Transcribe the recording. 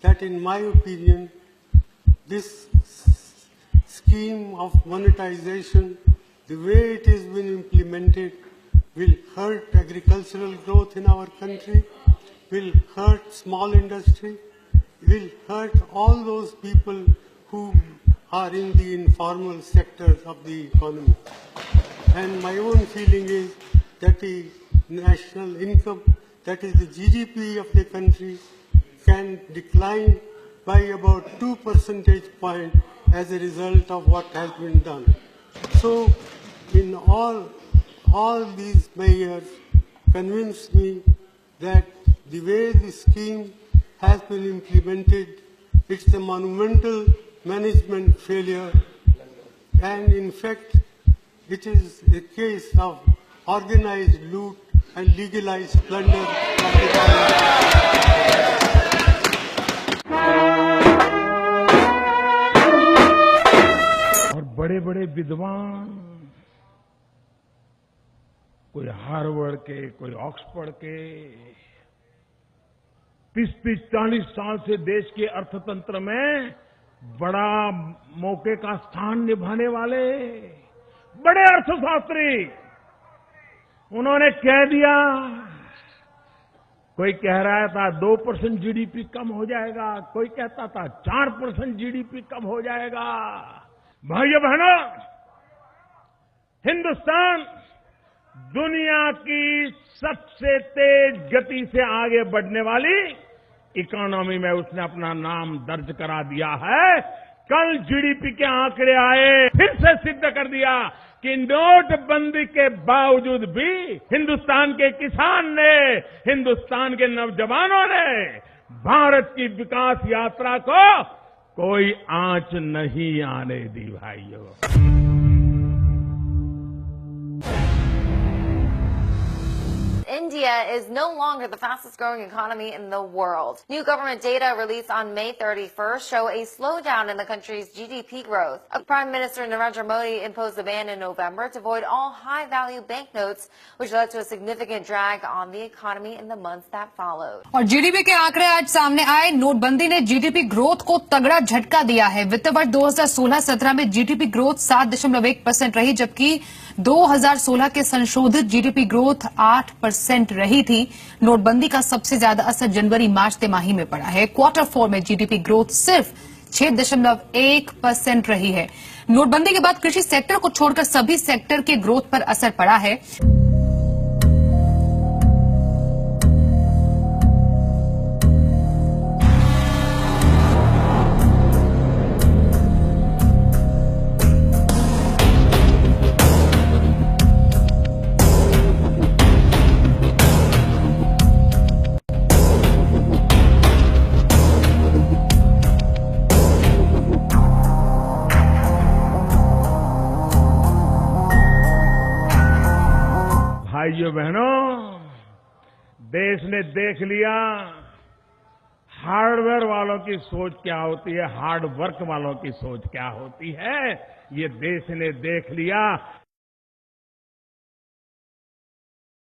that in my opinion, this scheme of monetization, the way it has been implemented, will hurt agricultural growth in our country, will hurt small industry, will hurt all those people who are in the informal sectors of the economy. And my own feeling is that the national income, that is the GDP of the country, can decline by about 2 percentage points as a result of what has been done. So, in all these measures convince me that the way the scheme has been implemented, it's a monumental management failure, and in fact, it is a case of organized loot and legalized plunder of the government. और बड़े बड़े विद्वान, कोई Harvard के, कोई Oxford के, 30-30, 40 साल से देश के अर्थतंत्र में बड़ा मौके का स्थान निभाने वाले बड़े अर्थशास्त्री, उन्होंने कह दिया, कोई कह रहा था 2% जीडीपी कम हो जाएगा, कोई कहता था 4% जीडीपी कम हो जाएगा। भाइयों बहनों, हिंदुस्तान दुनिया की सबसे तेज गति से आगे बढ़ने वाली इकोनॉमी में उसने अपना नाम दर्ज करा दिया है। कल जीडीपी के आंकड़े आए, फिर से सिद्ध कर दिया कि नोटबंदी के बावजूद भी हिंदुस्तान के किसान ने, हिंदुस्तान के नौजवानों ने भारत की विकास यात्रा को कोई आंच नहीं आने दी। भाइयों, India is no longer the fastest growing economy in the world. New government data released on May 31st show a slowdown in the country's GDP growth. Prime Minister Narendra Modi imposed a ban in November to void all high-value banknotes, which led to a significant drag on the economy in the months that followed. और GDP के आंकड़े आज सामने आए। नोटबंदी ने GDP growth को तगड़ा झटका दिया है। वित्त वर्ष 2016-17 में जीडीपी ग्रोथ 7.1% रही, जबकि 2016 के संशोधित जीडीपी ग्रोथ 8% रही थी। नोटबंदी का सबसे ज्यादा असर जनवरी-मार्च तिमाही में पड़ा है। क्वार्टर 4 में जीडीपी ग्रोथ सिर्फ 6.1% रही है। नोटबंदी के बाद कृषि सेक्टर को छोड़कर सभी सेक्टर के ग्रोथ पर असर पड़ा है। भाइयों बहनों, देश ने देख लिया हार्डवेयर वालों की सोच क्या होती है, हार्ड वर्क वालों की सोच क्या होती है। ये देश ने देख लिया